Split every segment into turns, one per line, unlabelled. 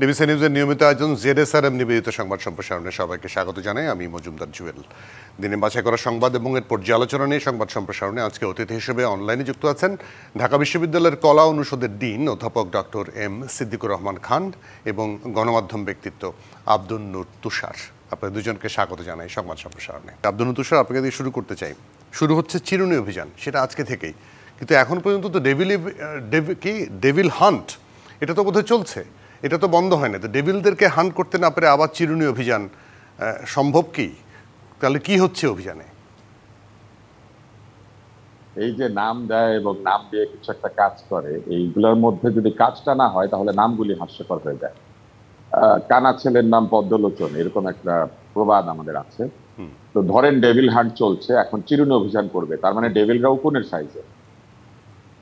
DBC নিউজের নিয়মিত আয়োজন জেডএসআরএম নিবেদিত সংবাদ সম্প্রসারণে সবাইকে স্বাগত জানাই। আমি মজুমদার জুয়েল। দিনে বাছাই করা সংবাদ এবং এর পর্যালোচনা নিয়ে সংবাদ সম্প্রসারণে আজকে অতিথি হিসেবে অনলাইনে যুক্ত আছেন ঢাকা বিশ্ববিদ্যালয়ের কলা অনুষদের ডিন অধ্যাপক ডক্টর এম সিদ্দিকুর রহমান খান এবং গণমাধ্যম ব্যক্তিত্ব আব্দুন নূর তুষার। আপনাদের দুজনকে স্বাগত জানাই সংবাদ সম্প্রসারণে। আব্দুন নূর তুষার, আপনাকে দিয়ে শুরু করতে চাই। শুরু হচ্ছে চিরুনি অভিযান, সেটা আজকে থেকেই, কিন্তু এখন পর্যন্ত তো ডেভিল হান্ট এটা তো বোধহয় চলছে, এটা তো বন্ধ হয় না। তো ডেভিলদেরকে হান্ট করতে না পারে আবার চিরুনি অভিযান সম্ভব কি? তাহলে কি হচ্ছে অভিযানে?
এই যে নাম দেয় এবং নাম দিয়ে কিছু একটা কাজ করে, এইগুলোর মধ্যে যদি কাজটা না হয় তাহলে নামগুলি হাস্যকর হয়ে যায়। কানা ছেলের নাম পদ্মলোচন, এরকম একটা প্রবাদ আমাদের আছে। তো ধরেন ডেভিল হান্ট চলছে, এখন চিরুনি অভিযান করবে, তার মানে ডেভিলরা উকুনের সাইজে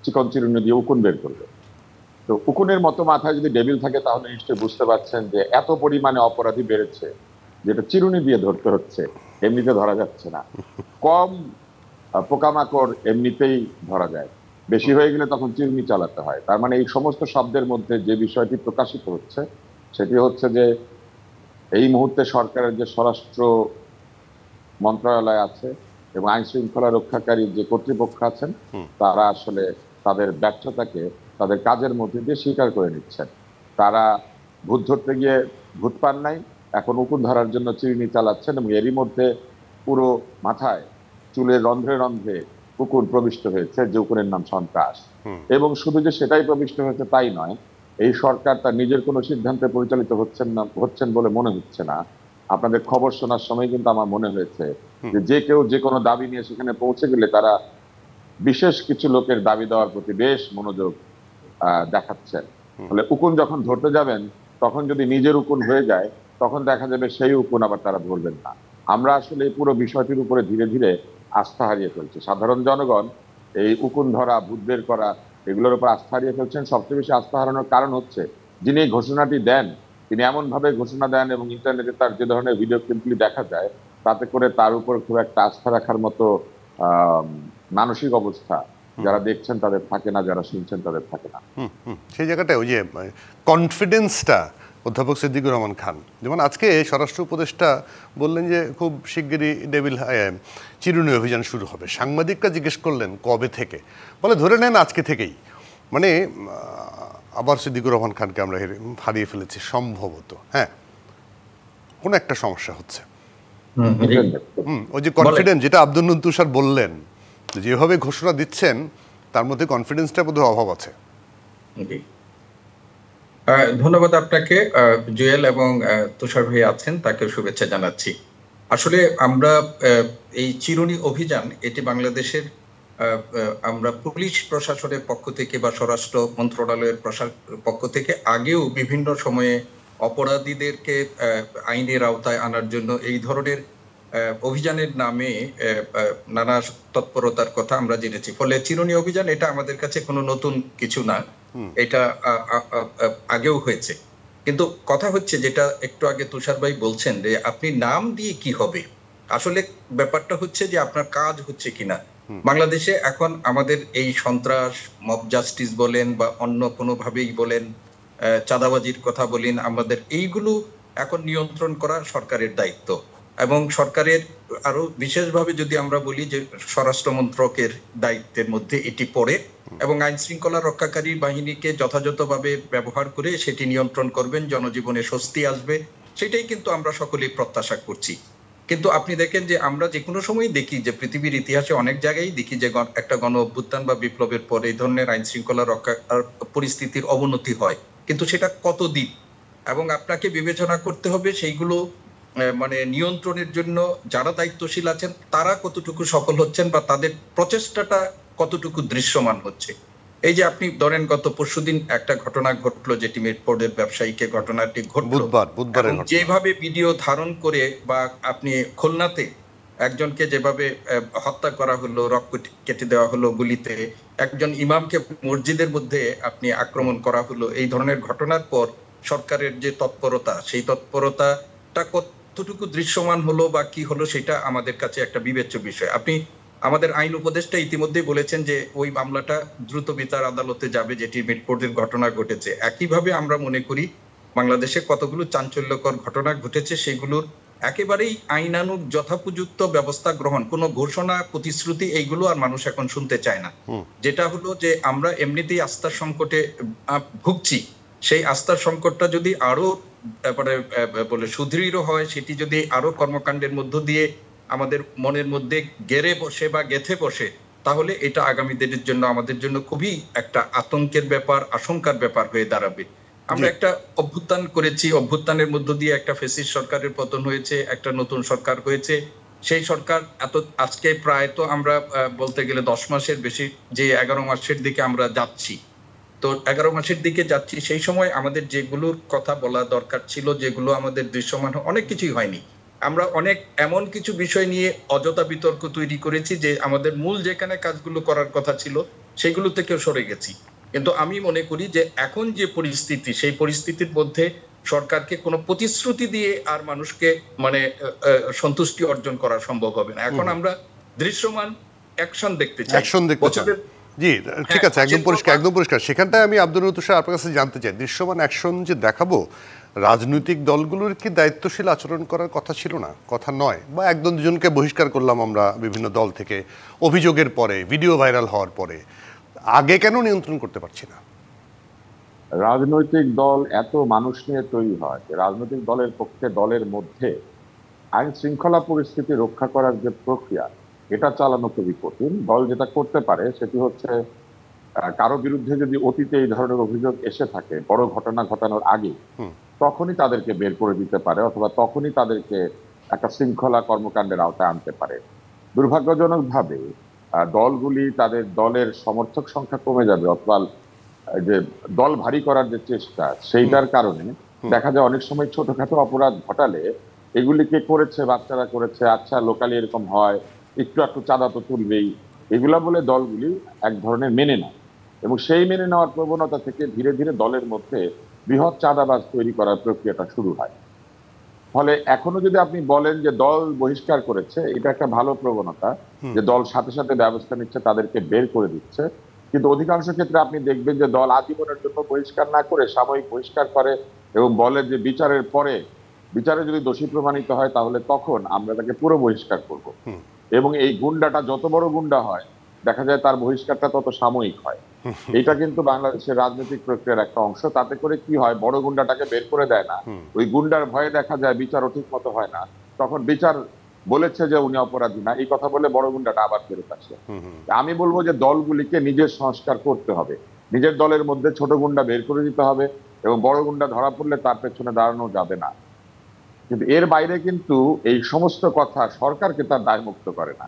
চিকন চিরুনি দিয়ে উকুন বের করবে। তো উকুনের মতো মাথায় যদি ডেভিল থাকে তাহলে নিশ্চয়ই বুঝতে পারছেন যে এত পরিমাণে অপরাধী বেড়েছে যেটা চিরুনি দিয়ে ধরতে হচ্ছে, এমনিতে ধরা যাচ্ছে না। কম পোকামাকড় এমনিতেই ধরা যায়, বেশি হয়ে গেলে তখন চিরুনি চালাতে হয়। তার মানে এই সমস্ত শব্দের মধ্যে যে বিষয়টি প্রকাশিত হচ্ছে সেটি হচ্ছে যে এই মুহূর্তে সরকারের যে স্বরাষ্ট্র মন্ত্রণালয় আছে এবং আইন শৃঙ্খলা রক্ষাকারী যে কর্তৃপক্ষ আছেন, তারা আসলে তাদের ব্যর্থতাকে তাদের কাজের মধ্যে দিয়ে স্বীকার করে নিচ্ছেন। তারা ভূত ধরতে গিয়ে ভূত পান নাই, এখন উকুন ধরার জন্য চিরুনি চালাচ্ছেন এবং এরই মধ্যে পুরো মাথায় চুলের রন্ধ্রে রন্ধ্রে উকুন প্রবিষ্ট হয়েছে, যে উকুনের নাম সন্ত্রাস। এবং শুধু যে সেটাই প্রবিষ্ট হয়েছে তাই নয়, এই সরকার তার নিজের কোনো সিদ্ধান্তে পরিচালিত হচ্ছেন বলে মনে হচ্ছে না। আপনাদের খবর শোনার সময় কিন্তু আমার মনে হয়েছে যে কেউ যে কোনো দাবি নিয়ে সেখানে পৌঁছে গেলে তারা বিশেষ কিছু লোকের দাবি দেওয়ার প্রতি বেশ মনোযোগ দেখাচ্ছেন। ফলে উকুন যখন ধরতে যাবেন তখন যদি নিজের উকুন হয়ে যায় তখন দেখা যাবে সেই উকুন আবার তারা ধরবেন না। আমরা আসলে এই পুরো বিষয়টির উপরে ধীরে ধীরে আস্থা হারিয়ে ফেলছি। সাধারণ জনগণ এই উকুন ধরা, ভূত বের করা, এগুলোর উপর আস্থা হারিয়ে ফেলছেন। সবচেয়ে বেশি আস্থা হারানোর কারণ হচ্ছে যিনি এই ঘোষণাটি দেন তিনি এমন ভাবে ঘোষণা দেন এবং ইন্টারনেটে তার যে ধরনের ভিডিও ক্লিপগুলি দেখা যায় তাতে করে তার উপর খুব একটা আস্থা রাখার মতো মানসিক অবস্থা যারা দেখছেন তাদের থাকে না, যারা শুনছেন তাদের থাকে না।
সেই জায়গাটায় ওই যে কনফিডেন্সটা অধ্যাপক সিদ্দিকুর রহমান খান, যেমন আজকে স্বরাষ্ট্র উপদেষ্টা বললেন যে খুব শিগগিরই চিরুনি অভিযান শুরু হবে। সাংবাদিকরা জিজ্ঞেস করলেন কবে থেকে, বলে ধরে নেন আজকে থেকেই। মানে আবার সিদ্দিকুর রহমান খানকে আমরা হারিয়ে ফেলেছি সম্ভবত। হ্যাঁ, কোনো একটা সমস্যা হচ্ছে। ওই যে কনফিডেন্স, যেটা আব্দুন নূর তুষার বললেন, যেভাবে ঘোষণা দিচ্ছেন তার মধ্যে কনফিডেন্সটা বোধহয় অভাব আছে।
ধন্যবাদ আপনাকে জুয়েল, এবং তুষার ভাই আছেন, তাকে শুভেচ্ছা জানাচ্ছি। আসলে আমরা এই চিরুনি অভিযান, এটি বাংলাদেশের আমরা পুলিশ প্রশাসনের পক্ষ থেকে বা স্বরাষ্ট্র মন্ত্রণালয়ের পক্ষ থেকে আগেও বিভিন্ন সময়ে অপরাধীদেরকে আইনের আওতায় আনার জন্য এই ধরনের অভিযানের নামে নানা তৎপরতার কথা আমরা জেনেছি। ফলে চিরুনি অভিযান এটা আমাদের কাছে কোনো নতুন কিছু না, এটা আগেও হয়েছে। কিন্তু কথা হচ্ছে, যেটা একটু আগে তুষার ভাই বলছেন যে আপনি নাম দিয়ে কি হবে, আসলে ব্যাপারটা হচ্ছে যে আপনার কাজ হচ্ছে কিনা। বাংলাদেশে এখন আমাদের এই সন্ত্রাস, মব জাস্টিস বলেন বা অন্য কোনো ভাবেই বলেন, চাঁদাবাজির কথা বলেন, আমাদের এইগুলো এখন নিয়ন্ত্রণ করা সরকারের দায়িত্ব। এবং সরকারের আরো বিশেষভাবে যদি আমরা বলি যে স্বরাষ্ট্র মন্ত্রকের দায়িত্বের মধ্যে এটি পড়ে, এবং আইন শৃঙ্খলা রক্ষাকারী বাহিনীকে যথাযথভাবে ব্যবহার করে সেটি নিয়ন্ত্রণ করবেন, জনজীবনে স্বস্তি আসবে, সেটাই কিন্তু আমরা সকলেই প্রত্যাশা করছি। কিন্তু আপনি দেখেন যে আমরা যে কোনো সময় দেখি যে পৃথিবীর ইতিহাসে অনেক জায়গায় দেখি যে একটা গণ অভ্যুত্থান বা বিপ্লবের পরে এই ধরনের আইন শৃঙ্খলা রক্ষা পরিস্থিতির অবনতি হয়, কিন্তু সেটা কতদিন, এবং আপনাকে বিবেচনা করতে হবে সেইগুলো মানে নিয়ন্ত্রণের জন্য যারা দায়িত্বশীল আছেন তারা কতটুকু সফল হচ্ছেন বা তাদের প্রচেষ্টাটা কতটুকু দৃশ্যমান হচ্ছে। এই যে আপনি ধরেন গত পরশুদিন একটা ঘটনা ঘটলো, যেটি মিটফোর্ডের ব্যবসায়ীকে ঘটনাটি ঘটলো, যেভাবে ভিডিও ধারণ করে, বা আপনি খুলনাতে একজনকে যেভাবে হত্যা করা হলো, রক্ত কেটে দেওয়া হলো গুলিতে, একজন ইমামকে মসজিদের মধ্যে আপনি আক্রমণ করা হলো, এই ধরনের ঘটনার পর সরকারের যে তৎপরতা, সেই তৎপরতাটা কতটুকু দৃশ্যমান হলো বা কি হলো, সেটা আমাদের কাছে একটা বিবেচ্য বিষয়। আপনি আমাদের আইন উপদেষ্টা ইতিমধ্যেই বলেছেন যে ওই মামলাটা দ্রুত বিচার আদালতে যাবে, যেটি মিটফোর্ডের ঘটনা ঘটেছে। একইভাবে আমরা মনে করি বাংলাদেশে কতগুলো চাঞ্চল্যকর ঘটনা ঘটেছে, সেগুলোর একেবারেই আইনানুগ যথোপযুক্ত ব্যবস্থা গ্রহণ, কোনো ঘোষণা প্রতিশ্রুতি এইগুলো আর মানুষ এখন শুনতে চায় না। যেটা হলো যে আমরা এমনিতেই আস্থার সংকটে ভুগছি, সেই আস্থার সংকটটা যদি আরো বলে সুদৃঢ় হয়, সেটি যদি আরো কর্মকাণ্ডের মধ্য দিয়ে আমাদের মনের মধ্যে গেড়ে বসে বা গেঁথে বসে, তাহলে এটা আগামী দিনের জন্য আমাদের জন্য খুবই একটা আতঙ্কের ব্যাপার, আশঙ্কার ব্যাপার হয়ে দাঁড়াবে। আমরা একটা অভ্যুত্থান করেছি, অভ্যুত্থানের মধ্য দিয়ে একটা ফ্যাসিস্ট সরকারের পতন হয়েছে, একটা নতুন সরকার হয়েছে। সেই সরকার আজকে প্রায় তো আমরা বলতে গেলে 10 মাসের বেশি, যে 11 মাসের দিকে আমরা যাচ্ছি। তো 11 মাসের দিকে যাচ্ছি, সেই সময় আমাদের যেগুলোর কথা বলা দরকার ছিল, যেগুলো আমাদের দৃশ্যমান, অনেক কিছুই হয়নি। আমরা অনেক এমন কিছু বিষয় নিয়ে অযথা বিতর্ক তৈরি করেছি যে আমাদের মূল যেখানে কাজগুলো করার কথা ছিল সেগুলো থেকেও সরে গেছি। কিন্তু আমি মনে করি যে এখন যে পরিস্থিতি, সেই পরিস্থিতির মধ্যে সরকারকে কোনো প্রতিশ্রুতি দিয়ে আর মানুষকে সন্তুষ্টি অর্জন করা সম্ভব হবে না। এখন আমরা দৃশ্যমান অ্যাকশন দেখতে চাই।
জি, ঠিক আছে, একদম পরিষ্কার। সেখানটায় আমি আব্দুল তুষার আপনার কাছে জানতে চাই, দৃশ্যমান অ্যাকশন যে দেখাবো, রাজনৈতিক দলগুলোর কি দায়িত্বশীল আচরণ করার কথা ছিল না, কথা নয়? বা একজন দুজনকে বহিষ্কার করলাম আমরা বিভিন্ন দল থেকে অভিযোগের পরে, ভিডিও ভাইরাল হওয়ার পরে, আগে কেন নিয়ন্ত্রণ করতে পারছি না?
রাজনৈতিক দল এত মানুষ নিয়ে তৈরি হয় যে রাজনৈতিক দলের পক্ষে দলের মধ্যে আইন শৃঙ্খলা পরিস্থিতি রক্ষা করার যে প্রক্রিয়া, এটা চালানো খুবই কঠিন। দল যেটা করতে পারে সেটি হচ্ছে কারো বিরুদ্ধে যদি অতীতে এই ধরনের অভিযোগ এসে থাকে বড় ঘটনা ঘটানোর আগে, তখনই তাদেরকে বের করে দিতে পারে, অথবা তখনই তাদেরকে একটা শৃঙ্খলা কর্মকাণ্ডের আওতায় আনতে পারে। দুর্ভাগ্যজনকভাবে দলগুলি তাদের দলের সমর্থক সংখ্যা কমে যাবে, অথবা যে দল ভারী করার যে চেষ্টা, সেইটার কারণে দেখা যায় অনেক সময় ছোটখাটো অপরাধ ঘটালে এগুলিকে করেছে বাচ্চারা করেছে, আচ্ছা লোকালি এরকম হয়, একটু চাঁদা তো তুলবেই, এগুলা বলে দলগুলি এক ধরনের মেনে নেয়। এবং সেই মেনে নেওয়ার প্রবণতা থেকে ধীরে ধীরে দলের মধ্যে বৃহৎ চাঁদাবাজ তৈরি করার প্রক্রিয়াটা শুরু হয়। ফলে এখনো যদি আপনি বলেন যে দল বহিষ্কার করেছে, এটা একটা ভালো প্রবণতা, যে দল সাথে সাথে ব্যবস্থা নিচ্ছে, তাদেরকে বের করে দিচ্ছে। কিন্তু অধিকাংশ ক্ষেত্রে আপনি দেখবেন যে দল আজীবনের জন্য বহিষ্কার না করে সাময়িক বহিষ্কার করে এবং বলে যে বিচারের পরে, বিচারে যদি দোষী প্রমাণিত হয় তাহলে তখন আমরা তাকে পুরো বহিষ্কার করব। এবং এই গুন্ডাটা যত বড় গুন্ডা হয়, দেখা যায় তার বহিষ্কারটা তত সাময়িক হয়। এটা কিন্তু বাংলাদেশের রাজনৈতিক প্রক্রিয়ার একটা অংশ। তাতে করে কি হয়, বড় গুন্ডাটাকে বের করে দেয় না, ওই গুন্ডার ভয়ে দেখা যায় বিচারও ঠিক মতো হয় না। তখন বিচার বলেছে যে উনি অপরাধী না, এই কথা বলে বড় গুন্ডাটা আবার ফেরত আসে। আমি বলবো যে দলগুলিকে নিজের সংস্কার করতে হবে, নিজের দলের মধ্যে ছোট গুন্ডা বের করে দিতে হবে, এবং বড় গুন্ডা ধরা পড়লে তার পেছনে দাঁড়ানো যাবে না। কিন্তু এর বাইরে কিন্তু এই সমস্ত কথা সরকারকে তার দায় মুক্ত করে না।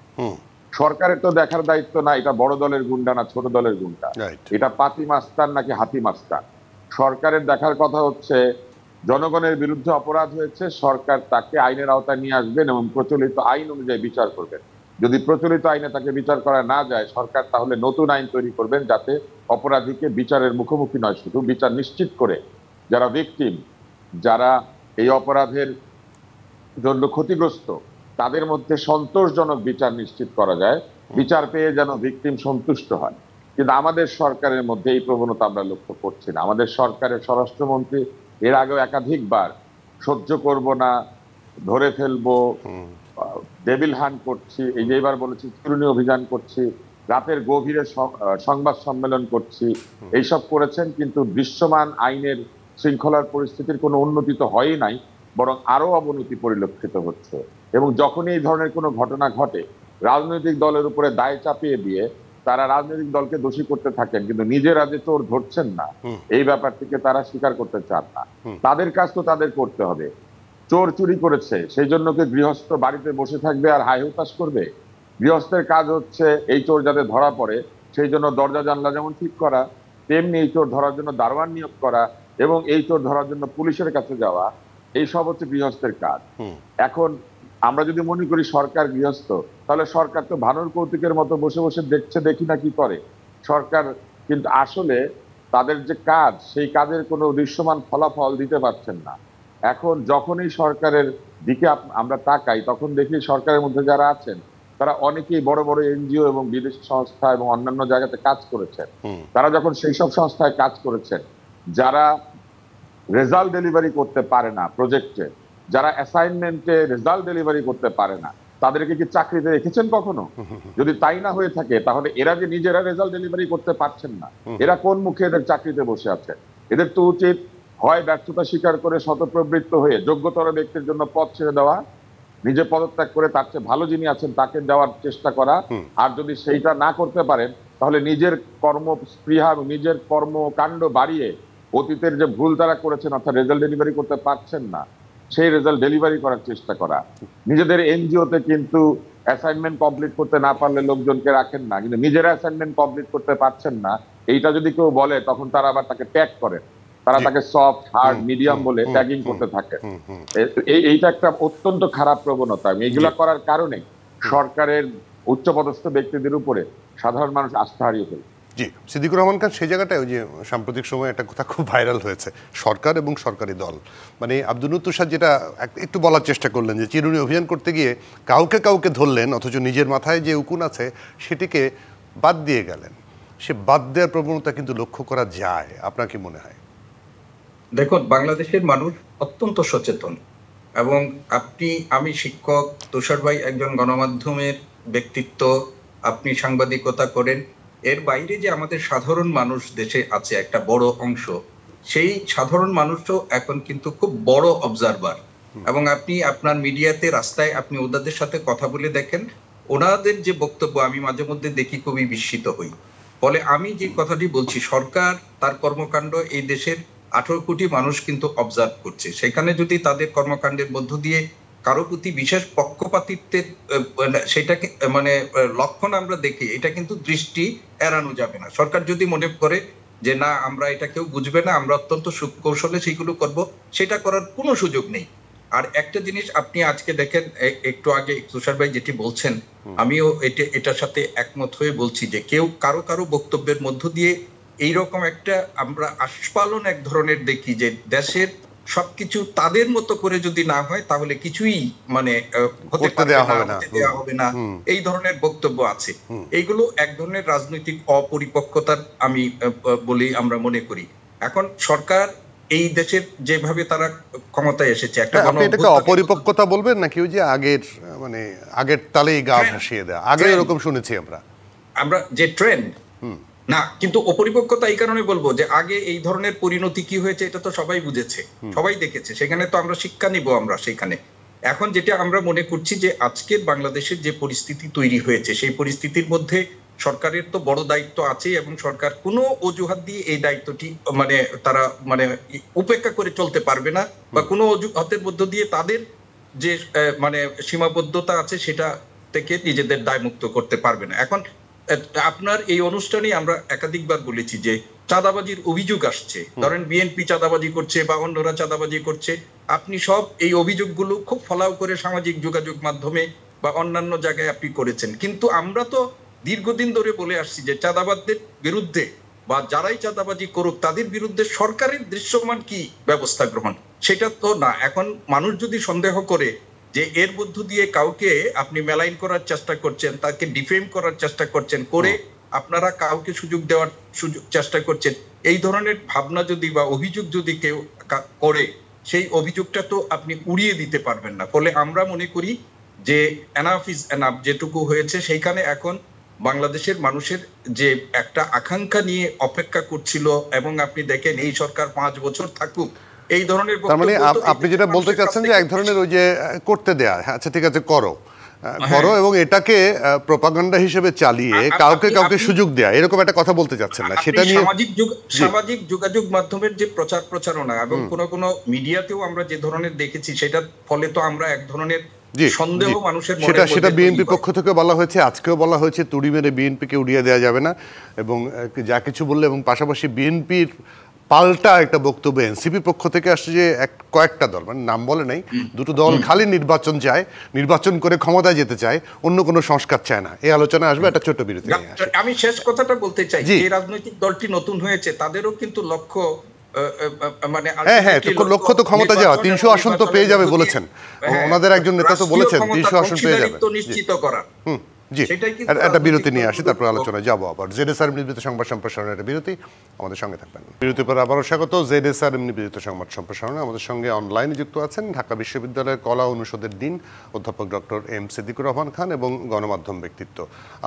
সরকারের তো দেখার দায়িত্ব না এটা বড় দলের গুন্ডা না ছোট দলের গুন্ডা, এটা পাতি মাস্তান নাকি হাতি মাস্তান। সরকারের দেখার কথা হচ্ছে জনগণের বিরুদ্ধে অপরাধ হয়েছে, সরকার তাকে আইনের আওতায় নিয়ে আসবেন এবং প্রচলিত আইন অনুযায়ী বিচার করবেন। যদি প্রচলিত আইনে তাকে বিচার করা না যায়, সরকার তাহলে নতুন আইন তৈরি করবেন, যাতে অপরাধীকে বিচারের মুখোমুখি নয়, শুধু বিচার নিশ্চিত করে যারা ভিকটিম, যারা এই অপরাধের জন্য ক্ষতিগ্রস্ত, তাদের মধ্যে সন্তোষজনক বিচার নিশ্চিত করা যায়, বিচার পেয়ে যেন ভিকটিম সন্তুষ্ট হয়। কিন্তু আমাদের সরকারের মধ্যে এই প্রবণতা আমরা লক্ষ্য করছি না। আমাদের সরকারের স্বরাষ্ট্রমন্ত্রী এর আগেও একাধিকবার সহ্য করব না, ধরে ফেলবো, ডেভিল হান্ট করছি, এই যে এবার বলেছি চিরুনি অভিযান করছি, রাতের গভীরে সংবাদ সম্মেলন করছি, এইসব করেছেন, কিন্তু দৃশ্যমান আইনের শৃঙ্খলার পরিস্থিতির কোনো উন্নতি তো হয়ই নাই, বরং আরো অবনতি পরিলক্ষিত হচ্ছে। এবং যখনই এই ধরনের কোনো ঘটনা ঘটে, রাজনৈতিক দলের উপরে দায় চাপিয়ে দিয়ে তারা রাজনৈতিক দলকে দোষী করতে থাকেন, কিন্তু নিজেরা যে চোর ধরছেন না, এই ব্যাপারটিকে তারা স্বীকার করতে চান না। তাদের কাজ তো তাদের করতে হবে। চোর চুরি করেছে, সেই জন্য কি গৃহস্থ বাড়িতে বসে থাকবে আর হাই হুতাশ করবে? গৃহস্থের কাজ হচ্ছে এই চোর যাতে ধরা পড়ে সেই জন্য দরজা জানলা যেমন ঠিক করা, তেমনি এই চোর ধরার জন্য দারোয়ান নিয়োগ করা এবং এই চোর ধরার জন্য পুলিশের কাছে যাওয়া, এই সব হচ্ছে গৃহস্থের কাজ। এখন আমরা যদি মনে করি সরকার গৃহস্থ, তাহলে সরকার তো ভানুর কৌতুকের মতো বসে বসে দেখছে, দেখি না কি করে। সরকার কিন্তু আসলে তাদের যে কাজ, সেই কাজের কোনো দৃশ্যমান ফলাফল দিতে পারছেন না। এখন যখনই সরকারের দিকে আমরা তাকাই, তখন দেখি সরকারের মধ্যে যারা আছেন তারা অনেকেই বড় বড় এনজিও এবং বিদেশি সংস্থা এবং অন্যান্য জায়গাতে কাজ করেছেন। তারা যখন সেই সব সংস্থায় কাজ করেছেন, যারা রেজাল্ট ডেলিভারি করতে পারে না প্রজেক্টে, যারা অ্যাসাইনমেন্টে রেজাল্ট ডেলিভারি করতে পারে না, তাদেরকে কি চাকরিতে রেখেছেন কখনো? যদি তাই না হয়ে থাকে, তাহলে এরা যে নিজেরা রেজাল্ট ডেলিভারি করতে পারছেন না, এরা কোন মুখে এদের চাকরিতে বসে আছে? এদের তো উচিত হয় ব্যর্থতা স্বীকার করে শতপ্রবৃত্ত হয়ে যোগ্যতর ব্যক্তির জন্য পদ ছেড়ে দেওয়া, নিজে পদত্যাগ করে তার চেয়ে ভালো যিনি আছেন তাকে দেওয়ার চেষ্টা করা। আর যদি সেইটা না করতে পারেন, তাহলে নিজের কর্মস্পৃহা, নিজের কর্মকাণ্ড বাড়িয়ে অতীতের যে ভুল তারা করেছেন, অর্থাৎ রেজাল্ট ডেলিভারি করতে পারছেন না, সেই রেজাল্ট ডেলিভারি করার চেষ্টা করা। নিজেদের এনজিওতে কিন্তু অ্যাসাইনমেন্ট কমপ্লিট করতে না পারলে লোকজনকে রাখেন না, কিন্তু নিজেরা অ্যাসাইনমেন্ট কমপ্লিট করতে পারছেন না, এইটা যদি কেউ বলে তখন তারা আবার তাকে ট্যাগ করেন, তারা তাকে সফট, হার্ড, মিডিয়াম বলে ট্যাগিং করতে থাকে। এইটা একটা অত্যন্ত খারাপ প্রবণতা। এইগুলা করার কারণে সরকারের উচ্চপদস্থ ব্যক্তিদের উপরে সাধারণ মানুষ আস্থা হারিয়ে ফেলে।
জি, সিদ্দিকুর রহমান খান, সেই জায়গাটায় ওই যে সাম্প্রতিক সময়ে একটা কথা খুব ভাইরাল হয়েছে, সরকার এবং সরকারি দল, মানে আব্দুল তুষার যেটা একটু বলার চেষ্টা করলেন যে চিরুনি অভিযান করতে গিয়ে কাউকে কাউকে ধরলেন, অথচ নিজের মাথায় যে উকুন আছে সেটিকে বাদ দিয়ে গেলেন। সে বাদ দেওয়ার প্রবণতা কিন্তু লক্ষ্য করা যায়, আপনার কি মনে হয়?
দেখুন, বাংলাদেশের মানুষ অত্যন্ত সচেতন, এবং আমি শিক্ষক, তুষার ভাই একজন গণমাধ্যমের ব্যক্তিত্ব, আপনি সাংবাদিকতা করেন, এর বাইরে যে আমাদের সাধারণ মানুষ দেশে আছে একটা বড় অংশ, সেই সাধারণ মানুষও এখন কিন্তু খুব বড় অবজারভার। এবং আপনি আপনার মিডিয়াতে, রাস্তায় আপনি ওদের সাথে কথা বলে দেখেন, ওনাদের যে বক্তব্য আমি মাঝে মধ্যে দেখি, খুবই বিস্মিত হই। ফলে আমি যে কথাটি বলছি, সরকার তার কর্মকাণ্ড এই দেশের 18 কোটি মানুষ কিন্তু অবজার্ভ করছে। সেখানে যদি তাদের কর্মকাণ্ডের মধ্য দিয়ে কারো প্রতি বিশেষ পক্ষপাতিত্বের সেটাকে লক্ষণ আমরা দেখি, এটা কিন্তু দৃষ্টি এড়ানো যাবে না। সরকার যদি মনে করে যে না, আমরা এটা কেউ বুঝবে না, আমরা অত্যন্ত সুকৌশলে সেইগুলো করব, সেটা করার কোনো সুযোগ নেই। আর একটা জিনিস আপনি আজকে দেখেন, একটু আগে তুষার ভাই যেটি বলছেন, আমিও এটার সাথে একমত হয়ে বলছি যে কেউ কারো বক্তব্যের মধ্য দিয়ে এইরকম একটা আমরা আস্ফালন এক ধরনের দেখি যে দেশের সবকিছু তাদের মতো করে যদি না হয় তাহলে কিছুই হতে হবে না, এই ধরনের বক্তব্য আছে। এইগুলো এক ধরনের রাজনৈতিক অপরিপক্কতার আমি বলি আমরা মনে করি। এখন সরকার এই দেশের যেভাবে তারা ক্ষমতায় এসেছে, একটা
অপরিপক্কতা বলবেন নাকি ওই যে আগের তালেই গা ভাসিয়ে দেয়া, আগে এরকম শুনেছি আমরা
যে ট্রেন্ড না, কিন্তু অপরিপক্কতা এই কারণে বলবো যে আগে এই ধরনের পরিণতি কি হয়েছে এটা তো সবাই বুঝেছে, সবাই দেখেছে, সেখানে তো আমরা শিক্ষা নিব আমরা সেখানে। এখন যেটা আমরা মনে করছি যে আজকের বাংলাদেশের যে পরিস্থিতি তৈরি হয়েছে, সেই পরিস্থিতির মধ্যে সরকারের তো বড় দায়িত্ব আছে, এবং সরকার কোনো অজুহাত দিয়ে এই দায়িত্বটি তারা উপেক্ষা করে চলতে পারবে না, বা কোনো অজুহাতের মধ্য দিয়ে তাদের যে সীমাবদ্ধতা আছে সেটা থেকে নিজেদের দায়মুক্ত করতে পারবে না। এখন আপনার এই অনুষ্ঠানে আমরা একাধিকবার বলেছি যে চাঁদাবাজির অভিযোগ আসছে, ধরেন বিএনপি চাঁদাবাজি করছে বা অন্যরা চাঁদাবাজি করছে, আপনি সব এই অভিযোগগুলো খুব ফলাও করে সামাজিক যোগাযোগ মাধ্যমে বা অন্যান্য জায়গায় আপনি করেছেন। কিন্তু আমরা তো দীর্ঘদিন ধরে বলে আসছি যে চাঁদাবাজদের বিরুদ্ধে বা যারাই চাঁদাবাজি করুক তাদের বিরুদ্ধে সরকারের দৃশ্যমান কি ব্যবস্থা গ্রহণ, সেটা তো না। এখন মানুষ যদি সন্দেহ করে যে এর মধ্য দিয়ে কাউকে আপনি মেলাইন করার চেষ্টা করছেন, তাকে ডিফেম করার চেষ্টা করছেন, করে আপনারা কাউকে সুযোগ দেওয়ার চেষ্টা করছেন, এই ধরনের ভাবনা যদি বা অভিযোগ যদি কেউ করে, সেই অভিযোগটা তো আপনি উড়িয়ে দিতে পারবেন না। ফলে আমরা মনে করি যে এনাফ ইজ এনাফ, যেটুকু হয়েছে সেইখানে এখন বাংলাদেশের মানুষের যে একটা আকাঙ্ক্ষা নিয়ে অপেক্ষা করছিল, এবং আপনি দেখেন এই সরকার 5 বছর থাকুক, এই ধরনের
আপনি যেটা বলতে চাচ্ছেন যে এক ধরনের ওই যে করতে দেয়া, আচ্ছা ঠিক আছে করো, এবং এটাকে প্রপাগান্ডা হিসেবে চালিয়ে কাউকে কাউকে সুযোগ দেয়া, এরকম একটা কথা বলতে চাচ্ছেন না? সেটা নিয়ে
সামাজিক যোগাযোগ মাধ্যমের যে প্রচারণা এবং কোনো মিডিয়াতেও আমরা যে ধরনের দেখেছি, সেটার ফলে তো আমরা এক ধরনের সন্দেহ মানুষের মনে,
সেটা বিএনপি পক্ষ থেকে বলা হয়েছে, আজকেও বলা হয়েছে তুড়ি মেরে বিএনপিকে উড়িয়ে দেওয়া যাবে না, এবং যা কিছু বললে, এবং পাশাপাশি বিএনপির পাল্টা একটা বক্তব্য এনসিপি পক্ষ থেকে আসছে যে কয়েকটা দল, নাম বলে নাই, দুটো দল খালি নির্বাচন চায়, নির্বাচন করে ক্ষমতায় যেতে চায়, অন্য কোনো সংস্কার চায় না। এই আলোচনা আসবে একটা ছোট বিরতি।
আমি শেষ কথাটা বলতে চাই, যে রাজনৈতিক দলটি নতুন হয়েছে তাদেরও কিন্তু লক্ষ্য
লক্ষ্য তো ক্ষমতা যাওয়া, 300 আসন তো পেয়ে যাবে বলেছেন ওনাদের একজন নেতা, তো বলেছেন 300 আসন পেয়ে যাবে,
নিশ্চিত করা।
জি,
সেটাই কিন্তু
একটা বিরতি নিয়ে আসি, তারপর আলোচনায় যাবো আবার। জেডএসআর নিবেদিত সংবাদ সম্প্রসারণের একটা বিরতি, আমাদের সঙ্গে থাকবেন। বিরতির পর আবারও স্বাগত। জেডএসআর নিবেদিত সংবাদ সম্প্রসারণে আমাদের সঙ্গে অনলাইনে যুক্ত আছেন ঢাকা বিশ্ববিদ্যালয়ের কলা অনুষদের ডিন অধ্যাপক ডক্টর এম সিদ্দিকুর রহমান খান এবং গণমাধ্যম ব্যক্তিত্ব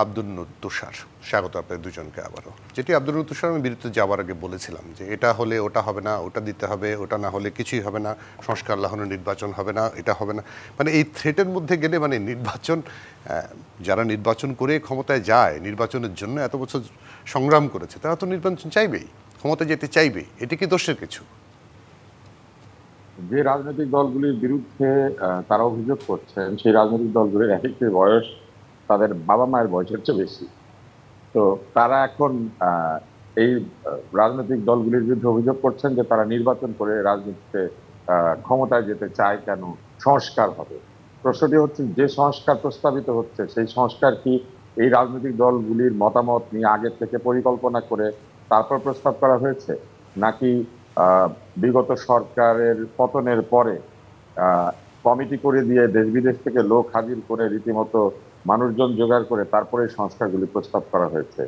আব্দুল নূর তুষার। স্বাগত আপনাদের দুজনকে আবারও। যেটি আব্দুল নূর তুষার, আমি বিরতিতে যাওয়ার আগে বলেছিলাম যে এটা হলে ওটা হবে না, ওটা দিতে হবে, ওটা না হলে কিছুই হবে না, সংস্কার না হলে নির্বাচন হবে না, এটা হবে না, মানে এই থ্রেটের মধ্যে গেলে মানে নির্বাচন, যারা নির্বাচন করে ক্ষমতায় যায়, নির্বাচনের জন্য এত বছর সংগ্রাম করেছে, তারা তো নির্বাচন চাইবেই, ক্ষমতায় যেতে চাইবেই। এটি কি দোষের কিছু?
যে রাজনৈতিক দলগুলির বিরুদ্ধে তারা অভিযোগ করছেন, সেই রাজনৈতিক দলগুলির এক একটি বয়স তাদের বাবা মায়ের বয়সের চেয়ে বেশি। তো তারা এখন এই রাজনৈতিক দলগুলির বিরুদ্ধে অভিযোগ করছেন যে তারা নির্বাচন করে রাজনীতিতে ক্ষমতায় যেতে চায় কেন, সংস্কার হবে। প্রশ্নটি হচ্ছে, যে সংস্কার প্রস্তাবিত হচ্ছে সেই সংস্কার কি এই রাজনৈতিক দলগুলির মতামত নিয়ে আগে থেকে পরিকল্পনা করে তারপর প্রস্তাব করা হয়েছে, নাকি বিগত সরকারের পতনের পরে কমিটি করে দিয়ে দেশ বিদেশ থেকে লোক হাজির করে রীতিমতো মানুষজন জোগাড় করে তারপরে সংস্কারগুলি প্রস্তাব করা হয়েছে?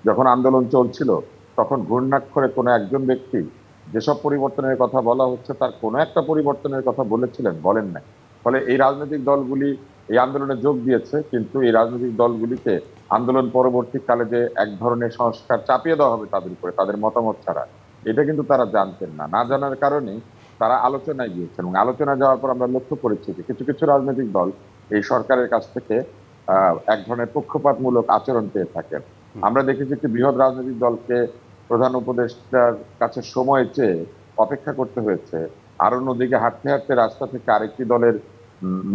যখন আন্দোলন চলছিল তখন ঘূর্ণাক্ষরে কোনো একজন ব্যক্তি যেসব পরিবর্তনের কথা বলা হচ্ছে তার কোনো একটা পরিবর্তনের কথা বলেছিলেন? বলেন নাই। ফলে এই রাজনৈতিক দলগুলি এই আন্দোলনে যোগ দিয়েছে, কিন্তু এই রাজনৈতিক দলগুলিকে আন্দোলন পরবর্তীকালে যে এক ধরনের সংস্কার চাপিয়ে দেওয়া হবে তাদের উপরে তাদের মতামত ছাড়া, এটা কিন্তু তারা জানতেন না। না জানার কারণে তারা আলোচনায় গিয়েছেন, এবং আলোচনা যাওয়ার পর আমরা লক্ষ্য করেছি যে কিছু কিছু রাজনৈতিক দল এই সরকারের কাছ থেকে এক ধরনের পক্ষপাতমূলক আচরণ পেয়ে থাকেন। আমরা দেখেছি একটি বৃহৎ রাজনৈতিক দলকে প্রধান উপদেষ্টার কাছে সময় চেয়ে অপেক্ষা করতে হয়েছে, আর অন্যদিকে হাঁটতে হাঁটতে রাস্তা থেকে আরেকটি দলের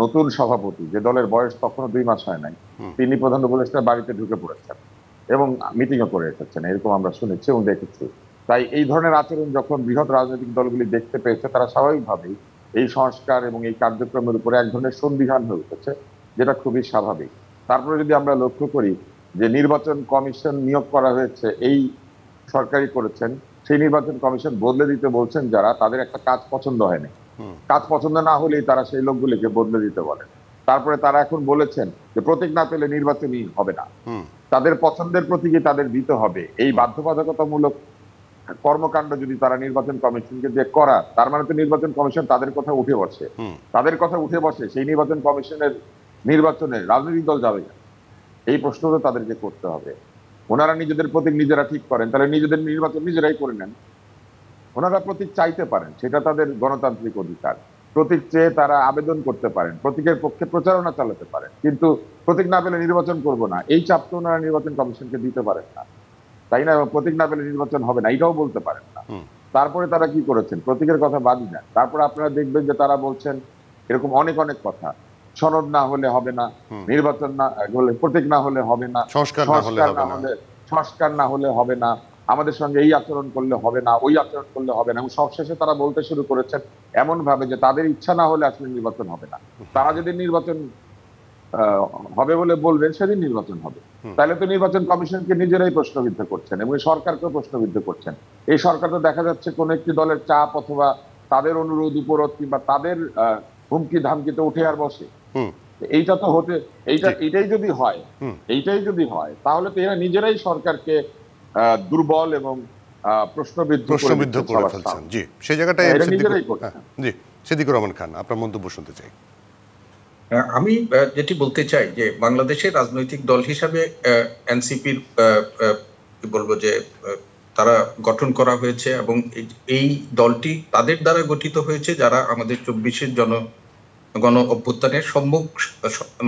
নতুন সভাপতি, যে দলের বয়স তখনও 2 মাস হয় নাই, তিনি প্রধান উপদেষ্টার বাড়িতে ঢুকে পড়েছেন এবং মিটিংও করে এসেছেন, এরকম আমরা শুনেছি এবং দেখেছি। তাই এই ধরনের আচরণ যখন বৃহৎ রাজনৈতিক দলগুলি দেখতে পেয়েছে, তারা স্বাভাবিকভাবেই এই সংস্কার এবং এই কার্যক্রমের উপরে এক ধরনের সন্দিহান হয়ে উঠেছে, যেটা খুবই স্বাভাবিক। তারপরে যদি আমরা লক্ষ্য করি যে নির্বাচন কমিশন নিয়োগ করা হয়েছে, এই সরকারই করেছেন, সেই নির্বাচন কমিশন বদলে দিতে বলছেন যারা, তাদের একটা কাজ পছন্দ হয়নি, কাজ পছন্দ না হলেই তারা সেই লোকগুলিকে বদলে দিতে বলেন। তারপরে তারা এখন বলেছেন যে প্রতীক না পেলে নির্বাচনই হবে না, তাদের পছন্দের প্রতীকই তাদের দিতে হবে। এই বাধ্যবাধকতামূলক কর্মকাণ্ড যদি তারা নির্বাচন কমিশনকে দিয়ে করা, তার মানে তো নির্বাচন কমিশন তাদের কথা উঠে বসে, তাদের কথা উঠে বসে সেই নির্বাচন কমিশনের নির্বাচনে রাজনৈতিক দল যাবে না, এই প্রশ্ন তো তাদেরকে করতে হবে। ওনারা নিজেদের প্রতীক নিজেরা ঠিক করেন, তাহলে নিজেদের নির্বাচন নিজেরাই করে নেন। ওনারা প্রতীক চাইতে পারেন, সেটা তাদের গণতান্ত্রিক অধিকার। প্রতীক চেয়ে তারা আবেদন করতে পারেন, প্রতীকের পক্ষে প্রচারণা চালাতে পারেন, কিন্তু প্রতীক না পেলে নির্বাচন করব না, এই চাপ তো ওনারা নির্বাচন কমিশনকে দিতে পারেন না, তাই না? প্রতীক না পেলে নির্বাচন হবে না, এটাও বলতে পারেন না। তারপরে তারা কি করেছেন? প্রতীকের কথা বাদই না, তারপরে আপনারা দেখবেন যে তারা বলছেন এরকম অনেক অনেক কথা, সনদ না হলে হবে না, নির্বাচন না হলে, প্রতীক না হলে হবে না, সংস্কার না হলে হবে না, আমাদের সঙ্গে এই আচরণ করলে হবে না, ওই আচরণ করলে হবে না, এবং সবশেষে তারা বলতে শুরু করেছেন এমন ভাবে যে তাদের ইচ্ছা না হলে আসলে নির্বাচন হবে না, তারা যদি নির্বাচন হবে বলে বলবেন সেদিন নির্বাচন হবে। তাহলে তো নির্বাচন কমিশনকে নিজেরাই প্রশ্নবিদ্ধ করছেন এবং সরকারকেও প্রশ্নবিদ্ধ করছেন। এই সরকার তো দেখা যাচ্ছে কোন একটি দলের চাপ অথবা তাদের অনুরোধ উপরোধ কিংবা তাদের হুমকি ধামকিতে উঠে আর বসে। এইটা তো হতে, এইটাই যদি হয় তাহলে তো এরা নিজেরাই সরকারকে দুর্বল এবং প্রশ্নবিদ্ধ করে ফেলছেন।
জি, সেই জায়গাটায়
নিজেরাই করছেন।
জি, সিদ্দিকুর রহমান খান, আপনার মন্তব্য শুনতে চাই।
আমি যেটি বলতে চাই যে বাংলাদেশের রাজনৈতিক দল হিসাবে এনসিপির বলবো যে তারা গঠন করা হয়েছে এবং এই দলটি তাদের দ্বারা গঠিত হয়েছে যারা আমাদের 24-এর গণ অভ্যুত্থানের সম্মুখ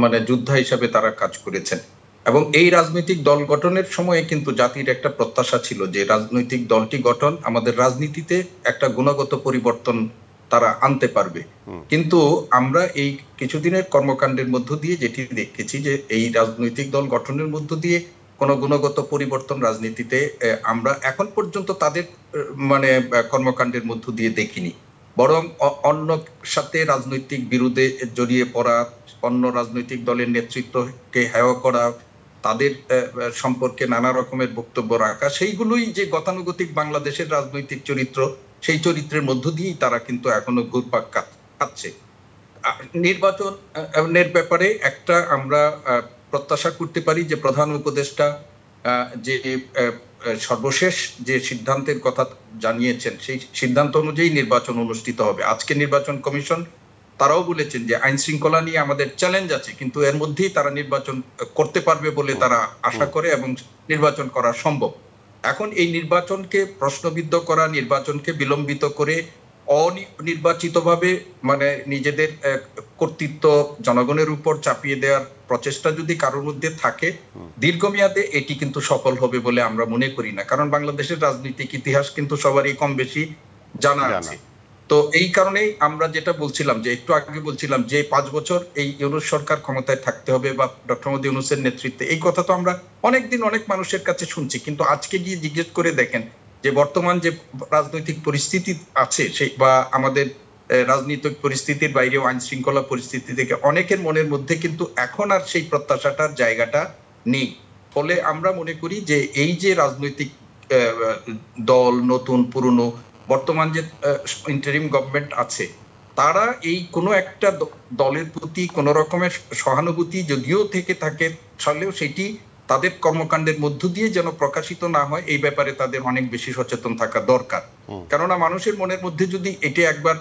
মানে যোদ্ধা হিসাবে তারা কাজ করেছেন। এবং এই রাজনৈতিক দল গঠনের সময়ে কিন্তু জাতির একটা প্রত্যাশা ছিল যে রাজনৈতিক দলটি গঠন আমাদের রাজনীতিতে একটা গুণগত পরিবর্তন তারা আনতে পারবে। কিন্তু আমরা এই কিছুদিনের কর্মকাণ্ডের মধ্য দিয়ে যেটি দেখেছি যে এই রাজনৈতিক দল গঠনের মধ্য দিয়ে কোনো গুণগত পরিবর্তন রাজনীতিতে আমরা এখন পর্যন্ত তাদের মানে কর্মকাণ্ডের মধ্য দিয়ে দেখিনি, বরং অন্য সাথে রাজনৈতিক বিরোধে জড়িয়ে পড়া, অন্য রাজনৈতিক দলের নেতৃত্বকে হেয় করা, তাদের সম্পর্কে নানা রকমের বক্তব্য রাখা, সেইগুলোই যে গতানুগতিক বাংলাদেশের রাজনৈতিক চরিত্র, সেই চরিত্রের মধ্য দিয়েই তারা কিন্তু এখনো ঘুরপাক খাচ্ছে। নির্বাচনের ব্যাপারে একটা আমরা প্রত্যাশা করতে পারি যে প্রধান উপদেষ্টা যে সর্বশেষ যে সিদ্ধান্তের কথা জানিয়েছেন সেই সিদ্ধান্ত অনুযায়ী নির্বাচন অনুষ্ঠিত হবে। আজকে নির্বাচন কমিশন তারাও বলেছেন যে আইন শৃঙ্খলা নিয়ে আমাদের চ্যালেঞ্জ আছে, কিন্তু এর মধ্যেই তারা নির্বাচন করতে পারবে বলে তারা আশা করে এবং নির্বাচন করা সম্ভব। এখন এই নির্বাচনকে প্রশ্নবিদ্ধ করা, নির্বাচনকে বিলম্বিত করে অনির্বাচিতভাবে মানে নিজেদের কর্তৃত্ব জনগণের উপর চাপিয়ে দেওয়ার প্রচেষ্টা যদি কারোর মধ্যে থাকে, দীর্ঘমেয়াদে এটি কিন্তু সফল হবে বলে আমরা মনে করি না। কারণ বাংলাদেশের রাজনৈতিক ইতিহাস কিন্তু সবারই কম বেশি জানা আছে। তো এই কারণেই আমরা যেটা বলছিলাম, যে একটু আগে বলছিলাম যে 5 বছর এই ইউনূস সরকার ক্ষমতায় থাকতে হবে বা ডক্টর মোহাম্মদ ইউনূসের নেতৃত্বে, এই কথা তো আমরা অনেকদিন অনেক মানুষের কাছে শুনছি, কিন্তু আজকে গিয়ে জিজ্ঞেস করে দেখেন যে বর্তমান যে রাজনৈতিক পরিস্থিতি আছে সেই বা আমাদের রাজনৈতিক পরিস্থিতির বাইরেও আইন শৃঙ্খলা পরিস্থিতি থেকে অনেকের মনের মধ্যে কিন্তু এখন আর সেই প্রত্যাশাটার জায়গাটা নেই। ফলে আমরা মনে করি যে এই যে রাজনৈতিক দল, নতুন পুরনো, বর্তমান যে ইন্টারিম গভর্নমেন্ট আছে, তারা এই কোনো একটা দলের প্রতি কোনো রকমের সহানুভূতি যদিও থেকে থাকে তাহলেও সেটি তাদের কর্মকাণ্ডের মধ্য দিয়ে যেন প্রকাশিত না হয়, এই ব্যাপারে তাদের অনেক বেশি সচেতন থাকা দরকার। কেননা মানুষের মনের মধ্যে যদি এটি একবার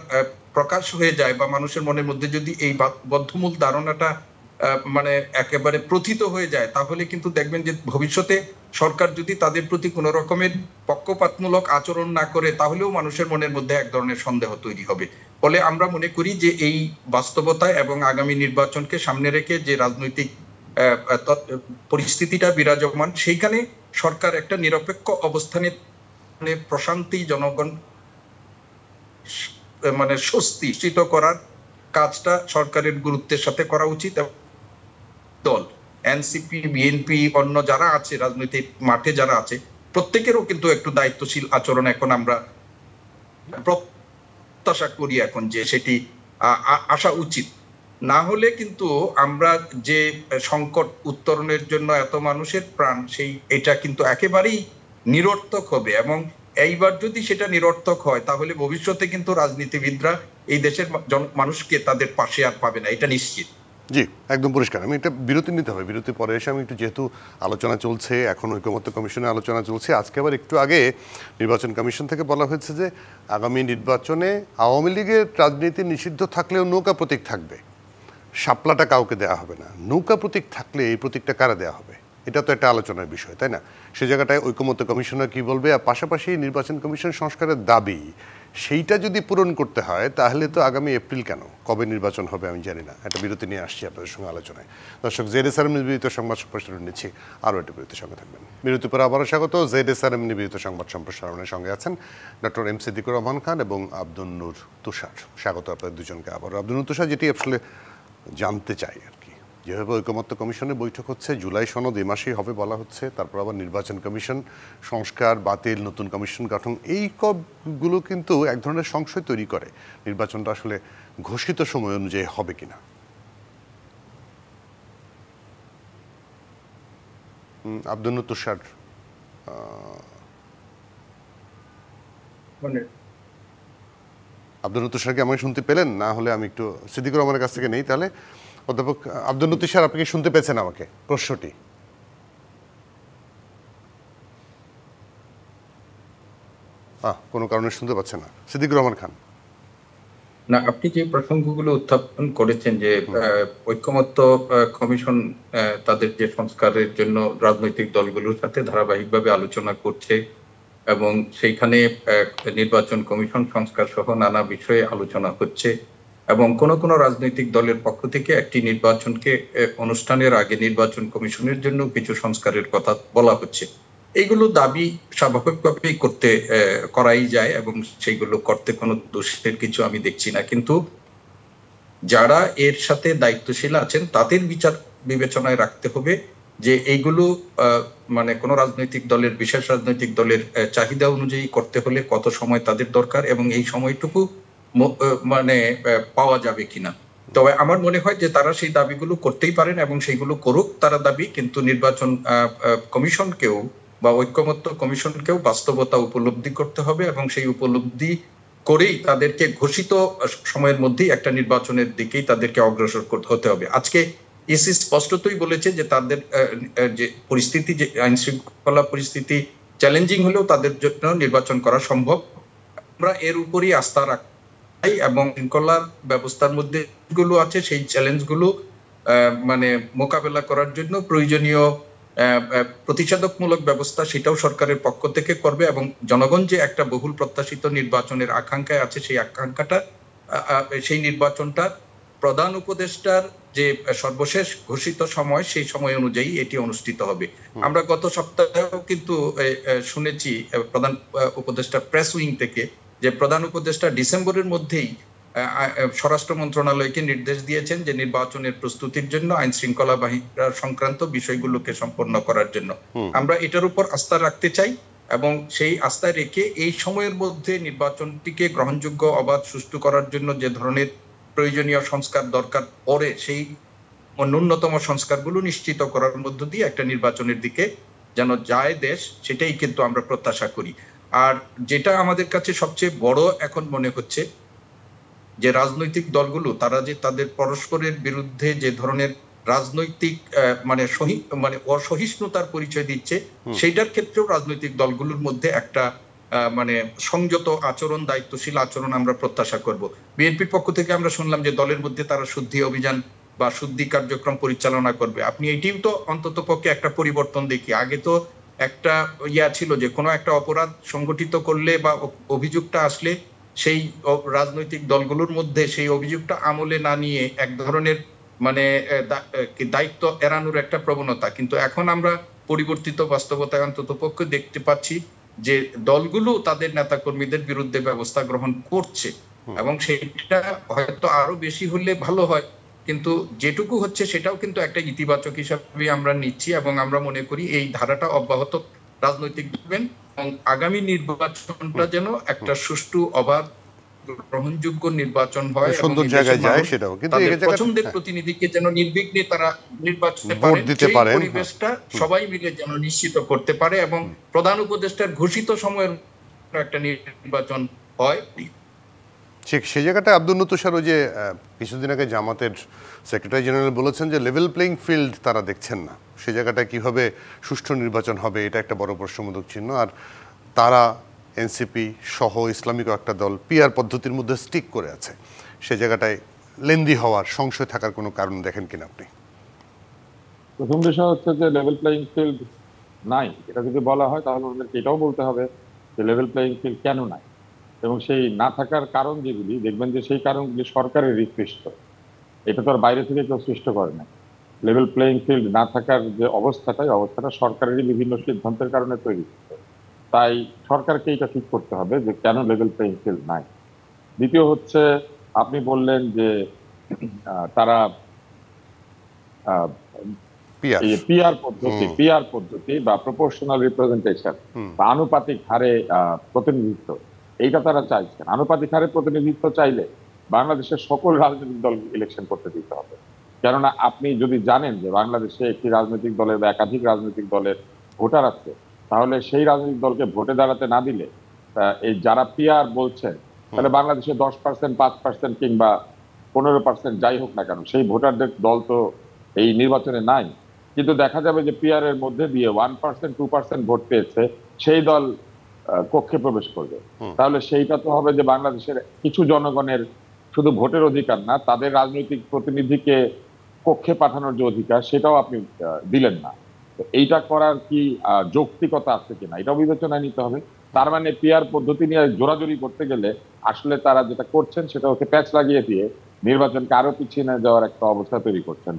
প্রকাশ হয়ে যায় বা মানুষের মনের মধ্যে যদি এই বদ্ধমূল ধারণাটা মানে একেবারে প্রথিত হয়ে যায়, তাহলে কিন্তু দেখবেন যে ভবিষ্যতে সরকার যদি তাদের প্রতি কোনো রকমের পক্ষপাতমূলক আচরণ না করে, তাহলেও মানুষের মনের মধ্যে এক ধরনের সন্দেহ তৈরি হবে। ফলে আমরা মনে করি যে এই বাস্তবতায় এবং আগামী নির্বাচনকে সামনে রেখে যে রাজনৈতিক পরিস্থিতিটা বিরাজমান, সেইখানে সরকার একটা নিরপেক্ষ অবস্থানে প্রশান্তি, জনগণ মানে স্বস্তি নিশ্চিত করার কাজটা সরকারের গুরুত্বের সাথে করা উচিত। দল এনসিপি, বিএনপি, অন্য যারা আছে রাজনৈতিক মাঠে যারা আছে, প্রত্যেকেরও কিন্তু একটু দায়িত্বশীল আচরণ এখন আমরা প্রত্যাশা করি এখন যে সেটি আসা উচিত। না হলে কিন্তু আমরা যে সংকট উত্তরণের জন্য এত মানুষের প্রাণ, এটা কিন্তু একেবারেই নিরর্থক হবে। এবং এইবার যদি সেটা নিরর্থক হয়, তাহলে ভবিষ্যতে কিন্তু রাজনীতিবিদরা এই দেশের মানুষকে তাদের পাশে আর পাবে না, এটা নিশ্চিত।
জি, একদম পরিষ্কার। আমি একটা বিরতি নিতে হবে, বিরতি পরে এসে আমি একটু, যেহেতু আলোচনা চলছে এখন ঐকমত্য কমিশনে আলোচনা চলছে, আজকে আবার একটু আগে নির্বাচন কমিশন থেকে বলা হয়েছে যে আগামী নির্বাচনে আওয়ামী লীগের রাজনীতি নিষিদ্ধ থাকলেও নৌকা প্রতীক থাকবে, শাপলাটা কাউকে দেওয়া হবে না। নৌকা প্রতীক থাকলে এই প্রতীকটা কারা দেওয়া হবে? এটা তো একটা আলোচনার বিষয়, তাই না? সে জায়গাটায় ঐকমত্য কমিশনার কি বলবে, আর পাশাপাশি নির্বাচন কমিশন সংস্কারের দাবি, সেইটা যদি পূরণ করতে হয় তাহলে তো আগামী এপ্রিল কেন, কবে নির্বাচন হবে আমি জানি না। একটা বিরতি নিয়ে আসছি আপনাদের সঙ্গে আলোচনায়। দর্শক, ZSRM নিবেদিত সংবাদ সম্প্রসারণ নিচ্ছি, আরও একটা বিরতির সঙ্গে থাকবেন। বিরতির পর আবারও স্বাগত। ZSRM নিবেদিত সংবাদ সম্প্রসারণের সঙ্গে আছেন ডক্টর এম সিদ্দিকুর রহমান খান এবং আব্দুন নূর তুষার। স্বাগত আপনাদের দুজনকে আবারও। আব্দুন নূর তুষার, যেটি আসলে জানতে চাই আর কি, যেভাবে ঐকমত্য কমিশনের বৈঠক হচ্ছে, জুলাই সনদ এ মাসেই হবে বলা হচ্ছে, তারপর আবার নির্বাচন কমিশন সংস্কার, বাতিল, নতুন কমিশন গঠন, এই সবগুলো কিন্তু এক ধরনের সংশয় তৈরি করে নির্বাচনটা আসলে ঘোষিত সময় অনুযায়ী হবে কিনা। আব্দুন নূর তুষার, আব্দুন নূর তুষার কি আমাকে শুনতে পেলেন? না হলে আমি একটু সিদ্দিকুর রহমানের কাছ থেকে নেই। তাহলে অধ্যাপক আব্দুন নূর তুষার, আপনি কি শুনতে পেয়েছেন আমাকে প্রশ্নটি? কোনো কারণে শুনতে পাচ্ছেন না। সিদ্দিকুর রহমান খান।
না, আপনি যে প্রসঙ্গগুলো উত্থাপন করেছেন যে ঐকমত্য কমিশন তাদের যে সংস্কারের জন্য রাজনৈতিক দলগুলোর সাথে ধারাবাহিকভাবে আলোচনা করছে এবং সেইখানে নির্বাচন কমিশন সংস্কার সহ নানা বিষয়ে আলোচনা হচ্ছে এবং কোন কোন রাজনৈতিক দলের পক্ষ থেকে একটি নির্বাচনকে অনুষ্ঠানের আগে নির্বাচন কমিশনের জন্য কিছু সংস্কারের কথা বলা হচ্ছে। এইগুলো দাবি স্বাভাবিকভাবেই করাই যায় এবং সেইগুলো করতে কোনো দোষের কিছু আমি দেখছি না। কিন্তু যারা এর সাথে দায়িত্বশীল আছেন তাদের বিচার বিবেচনায় রাখতে হবে যে এইগুলো মানে কোন রাজনৈতিক দলের, বিশেষ রাজনৈতিক দলের চাহিদা অনুযায়ী করতে হলে কত সময় তাদের দরকার এবং এই সময়টুকু মানে পাওয়া যাবে কিনা। তবে আমার মনে হয় যে তারা সেই দাবিগুলো করতেই পারেন এবং সেইগুলো করুক তারা দাবি, কিন্তু নির্বাচন কমিশনকেও বা ঐকমত্য কমিশনকেও বাস্তবতা উপলব্ধি করতে হবে এবং সেই উপলব্ধি করেই তাদেরকে ঘোষিত সময়ের মধ্যেই একটা নির্বাচনের দিকেই তাদেরকে অগ্রসর হতে হবে। আজকে ইসি স্পষ্টতই বলেছে যে তাদের যে পরিস্থিতি, যে আইন শৃঙ্খলা পরিস্থিতি চ্যালেঞ্জিং হলেও তাদের জন্য নির্বাচন করা সম্ভব। আমরা এর উপরই আস্থা রাখি এবং শৃঙ্খলার ব্যবস্থার মধ্যে গুলো আছে সেই চ্যালেঞ্জগুলো মানে মোকাবেলা করার জন্য প্রয়োজনীয় প্রতিষেধকমূলক ব্যবস্থা সেটাও সরকারের পক্ষ থেকে করবে এবং জনগণ যে একটা বহুল প্রত্যাশিত নির্বাচনের আকাঙ্ক্ষায় আছে সেই আকাঙ্ক্ষাটা, সেই নির্বাচনটা প্রধান উপদেষ্টার যে সর্বশেষ ঘোষিত সময় সেই সময় অনুযায়ী এটি অনুষ্ঠিত হবে। আমরা গত সপ্তাহেও কিন্তু শুনেছি প্রধান উপদেষ্টা প্রেস উইং থেকে যে প্রধান উপদেষ্টা ডিসেম্বরের মধ্যেই স্বরাষ্ট্র মন্ত্রণালয়কে নির্দেশ দিয়েছেন যে নির্বাচনের প্রস্তুতির জন্য আইন শৃঙ্খলা বাহিনী সংক্রান্ত বিষয়গুলোকে সম্পন্ন করার জন্য। আমরা এটার উপর আস্থা রাখতে চাই এবং সেই আস্থা রেখে এই সময়ের মধ্যে নির্বাচনটিকে গ্রহণযোগ্য, অবাধ, সুষ্ঠু করার জন্য যে ধরনের প্রয়োজনীয় সংস্কার দরকার পড়ে সেই ন্যূনতম সংস্কারগুলো নিশ্চিত করার মধ্য দিয়ে একটা নির্বাচনের দিকে যেন যায় দেশ, সেটাই কিন্তু আমরা প্রত্যাশা করি। আর যেটা আমাদের কাছে সবচেয়ে বড় এখন মনে হচ্ছে যে রাজনৈতিক দলগুলো তারা যে তাদের পরস্পরের বিরুদ্ধে যে ধরনের রাজনৈতিক মানে অসহিষ্ণুতার পরিচয় দিচ্ছে, সেইটার ক্ষেত্রেও রাজনৈতিক দলগুলোর মধ্যে একটা মানে সংযত আচরণ, দায়িত্বশীল আচরণ আমরা প্রত্যাশা করব। বিএনপির পক্ষ থেকে আমরা শুনলাম যে দলের মধ্যে তারা শুদ্ধি অভিযান বা শুদ্ধি কার্যক্রম পরিচালনা করবে। আপনি এটিও তো অন্তত পক্ষে একটা পরিবর্তন দেখি। আগে তো একটা ছিল যে কোনো একটা অপরাধ সংগঠিত করলে বা অভিযোগটা আসলে সেই রাজনৈতিক দলগুলোর মধ্যে সেই অভিযোগটা আমলে না নিয়ে এক ধরনের মানে দায়িত্ব এড়ানোর একটা প্রবণতা, কিন্তু এখন আমরা পরিবর্তিত বাস্তবতায় অন্তত পক্ষে দেখতে পাচ্ছি যে দলগুলো তাদের নেতাকর্মীদের বিরুদ্ধে ব্যবস্থা গ্রহণ করছে এবং সেটা হয়তো আরো বেশি হলে ভালো হয়, কিন্তু যেটুকু হচ্ছে সেটাও কিন্তু একটা ইতিবাচক হিসাবে আমরা নিচ্ছি এবং আমরা মনে করি এই ধারাটা অব্যাহত রাজনৈতিক দিবেন এবং আগামী নির্বাচনটা যেন একটা সুষ্ঠু, অবাধ, গ্রহণযোগ্য নির্বাচন হয়,
সুন্দর জায়গায় যায়, সেটাও কিন্তু
পছন্দের প্রতিনিধিকে যেন নির্বিঘ্নে তারা নির্বাচনে পরিবেশটা সবাই মিলে যেন নিশ্চিত করতে পারে এবং প্রধান উপদেষ্টার ঘোষিত সময়ের একটা নির্বাচন হয়।
ঠিক সেই জায়গাটা আব্দুল তুষার, ওই যে কিছুদিন আগে জামাতের সেক্রেটারি জেনারেল বলেছেন যে লেভেল প্লেইং ফিল্ড তারা দেখছেন না, সেই জায়গাটায় কিভাবে সুষ্ঠু নির্বাচন হবে এটা একটা বড় প্রশ্নবোধক চিহ্ন। আর তারা এনসিপি সহ ইসলামিক একটা দল পিআর পদ্ধতির মধ্যে স্টিক করে আছে, সে জায়গাটায় লেন্দি হওয়ার, সংশয় থাকার কোনো কারণ দেখেন কিনা আপনি?
প্রথম বিষয় হচ্ছে যে লেভেল প্লেইং ফিল্ড নাই, এটা যদি বলা হয় তাহলে ওদেরকে এটাও বলতে হবে যে লেভেল প্লেইং ফিল্ড কেন নাই এবং সেই না থাকার কারণ যেগুলি, দেখবেন যে সেই কারণগুলি সরকারের সৃষ্ট, এটা তো আর বাইরে থেকে কেউ সৃষ্ট করে না। লেভেল প্লেইং ফিল্ড না থাকার যে অবস্থাটা সরকারেরই বিভিন্ন সিদ্ধান্তের কারণে তৈরি হচ্ছে। তাই সরকারকে এটা ঠিক করতে হবে যে কেন লেভেল প্লেইং ফিল্ড নাই। দ্বিতীয় হচ্ছে, আপনি বললেন যে তারা পিআর পদ্ধতি বা প্রপোর্শনাল রিপ্রেজেন্টেশন বা আনুপাতিক হারে প্রতিনিধিত্ব, এইটা তারা চাইছেন। আনুপাতিক হারে প্রতিনিধিত্ব চাইলে বাংলাদেশের সকল রাজনৈতিক দল ইলেকশন করতে দিতে হবে। কেননা আপনি যদি জানেন যে বাংলাদেশে একটি রাজনৈতিক দলের বা একাধিক রাজনৈতিক দলের ভোটার আছে, তাহলে সেই রাজনৈতিক দলকে ভোটে দাঁড়াতে না দিলে এই যারা পিআর বলছেন, তাহলে বাংলাদেশে 10%, 5% কিংবা 15% যাই হোক না কেন, সেই ভোটারদের দল তো এই নির্বাচনে নাই। কিন্তু দেখা যাবে যে পিআর এর মধ্যে দিয়ে 1%, 2% ভোট পেয়েছে, সেই দল কক্ষে প্রবেশ করবে। তাহলে সেইটা তো হবে যে বাংলাদেশের কিছু জনগণের শুধু ভোটের অধিকার না, তাদের রাজনৈতিক প্রতিনিধিকে কক্ষে পাঠানোর যে অধিকার, সেটাও আপনি দিলেন না। এইটা করার কি যৌক্তিকতা আছে কিনা, এটাও বিবেচনায় নিতে হবে। তার মানে পিআর পদ্ধতি নিয়ে জোরাজোরি করতে গেলে আসলে তারা যেটা করছেন সেটা হচ্ছে প্যাচ লাগিয়ে দিয়ে নির্বাচনকে আরো পিছিয়ে নিয়ে যাওয়ার একটা অবস্থা তৈরি করছেন।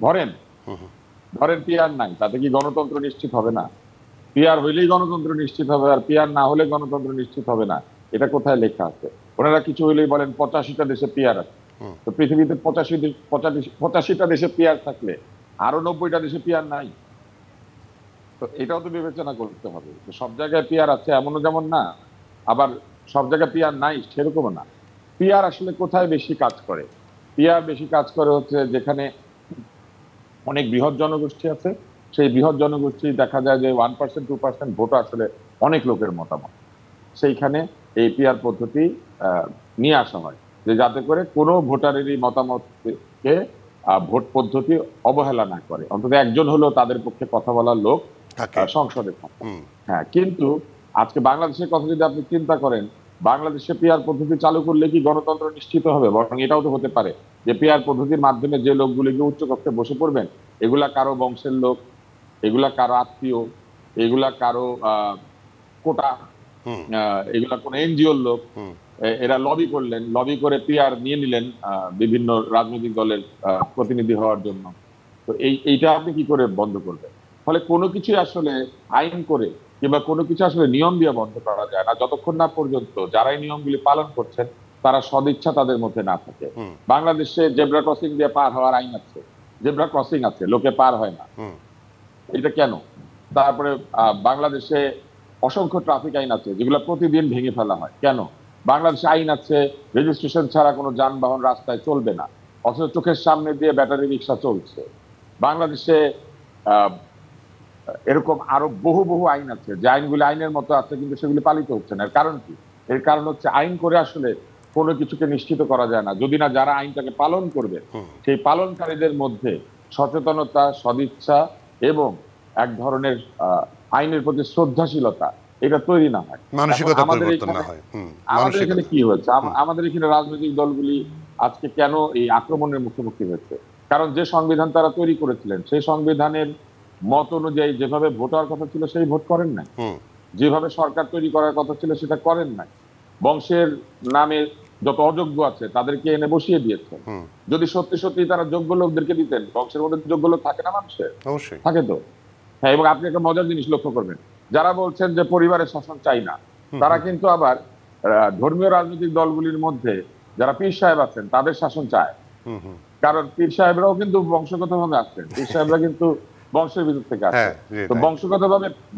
ধরেন পিআর নাই, তাতে কি গণতন্ত্র নিশ্চিত হবে না? পিআর হইলেই গণতন্ত্র নিশ্চিত হবে, আর পিআর না হলে গণতন্ত্র নিশ্চিত হবে না, এটা কোথায় লেখা আছে? ওনারা কিছু হইলেই বলেন 85টা দেশে পিআর আছে। তো পৃথিবীতে 85টা দেশে পিআর থাকলে আরো 90টা দেশে পিআর নাই। তো এটাও তো বিবেচনা করতে হবে। সব জায়গায় পিআর আছে এমনও যেমন না, আবার সব জায়গায় পিআর নাই সেরকমও না। পিআর আসলে কোথায় বেশি কাজ করে? পিআর বেশি কাজ করে হচ্ছে যেখানে অনেক বৃহৎ জনগোষ্ঠী আছে, সেই বৃহৎ জনগোষ্ঠী দেখা যায় যে 1%, 2% ভোট আসলে অনেক লোকের মতামত, সেইখানে এই পিআর পদ্ধতি নিয়ে আসা হয় যে যাতে করে কোনো ভোটারেরই মতামতকে ভোট পদ্ধতি অবহেলা না করে, অন্তত একজন হলো তাদের পক্ষে কথা বলার লোক সংসদে থাকে। হ্যাঁ, কিন্তু আজকে বাংলাদেশের কথা যদি আপনি চিন্তা করেন, বাংলাদেশে পিআর পদ্ধতি চালু করলে কি গণতন্ত্র নিশ্চিত হবে? বরং এটাও তো হতে পারে যে পিআর পদ্ধতির মাধ্যমে যে লোকগুলি গিয়ে উচ্চকক্ষে বসে পড়বেন, এগুলা কারো বংশের লোক, এগুলা কারো আত্মীয়, এগুলা কারো কোটা, এগুলা কোন এনজিওর লোক। এরা লবি করলেন, লবি করে পিআর নিয়ে নিলেন বিভিন্ন রাজনৈতিক দলের প্রতিনিধি হওয়ার জন্য। তো এইটা আপনি কি করে বন্ধ করবেন? ফলে কোনো কিছু আসলে আইন করে কিংবা কোনো কিছু আসলে নিয়ম দিয়ে বন্ধ করা যায় না যতক্ষণ না পর্যন্ত যারা এই নিয়মগুলি পালন করছেন তারা সদিচ্ছা তাদের মধ্যে না থাকে। বাংলাদেশে জেব্রা ক্রসিং দিয়ে পার হওয়ার আইন আছে, জেব্রা ক্রসিং আছে, লোকে পার হয় না, এটা কেন? তারপরে বাংলাদেশে অসংখ্য ট্রাফিক আইন আছে যেগুলো প্রতিদিন ভেঙে ফেলা হয়, কেন? বাংলাদেশে আইন আছে রেজিস্ট্রেশন ছাড়া কোনো যানবাহন রাস্তায় চলবে না, অথচ চোখের সামনে দিয়ে ব্যাটারি রিক্সা চলছে। বাংলাদেশে এরকম আরো বহু বহু আইন আছে যে আইনগুলি আইনের মতো আছে কিন্তু সেগুলি পালিত হচ্ছে না। এর কারণ কি? এর কারণ হচ্ছে আইন করে আসলে কোনো কিছুকে নিশ্চিত করা যায় না যদি না যারা আইনটাকে পালন করবে সেই পালনকারীদের মধ্যে সচেতনতা, সদিচ্ছা এবং এক ধরনের আইনের প্রতি শ্রদ্ধাশীলতা এটা তৈরি না হয়,
মানসিকতা পরিবর্তন না হয়।
আমাদের এখানে কি হয়েছে? আমাদের এখানে রাজনৈতিক দলগুলি আজকে কেন এই আক্রমণের মুখোমুখি হয়েছে? কারণ যে সংবিধান তারা তৈরি করেছিলেন সেই সংবিধানের মত অনুযায়ী যেভাবে ভোট হওয়ার কথা ছিল সেই ভোট করেন নাই, যেভাবে সরকার তৈরি করার কথা ছিল সেটা করেন নাই। বংশের নামে যত অযোগ্য আছে তাদেরকে এনে বসিয়ে দিয়েছেন। যদি সত্যি সত্যি তারা যোগ্য লোকদেরকে দিতেন, বংশের মধ্যে যোগ্য লোক থাকে না মানুষের? অবশ্যই থাকে তো। হ্যাঁ, এবং আপনি একটা মজার জিনিস লক্ষ্য করবেন, যারা বলছেন যে পরিবারের শাসন চাই না, তারা কিন্তু আবার ধর্মীয় রাজনৈতিক দলগুলির মধ্যে যারা পীর সাহেব আছেন তাদের শাসন চায়। কারণ পীর সাহেবরাও কিন্তু বংশগতভাবে আসছেন, পীর সাহেবরা কিন্তু বংশের ভিতর থেকে আসছে। তো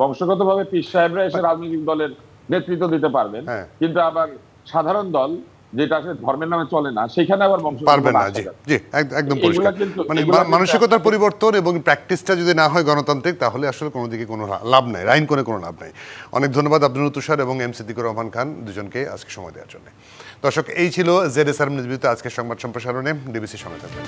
বংশগতভাবে পীর সাহেবরা এসে রাজনৈতিক দলের নেতৃত্ব দিতে পারবেন, কিন্তু আবার সাধারণ দল যেটা আসলে ধর্মের নামে চলে না সেখানে আবার বংশ পারবে না।
জি, একদম পরিষ্কার। মানে মানসিকতার পরিবর্তন এবং প্র্যাকটিসটা যদি না হয় গণতান্ত্রিক, তাহলে আসলে কোনো দিকে কোনো লাভ নাই, আইন করে কোনো লাভ নাই। অনেক ধন্যবাদ আব্দুল তুষার এবং এম সিদ্দিকুর রহমান খান দুজনকে আজকে সময় দেওয়ার জন্য। দর্শক, এই ছিল জেডএসআর নিউজ আজকের সংবাদ সম্প্রসারণে। ডিবিসি সঙ্গে থাকবেন।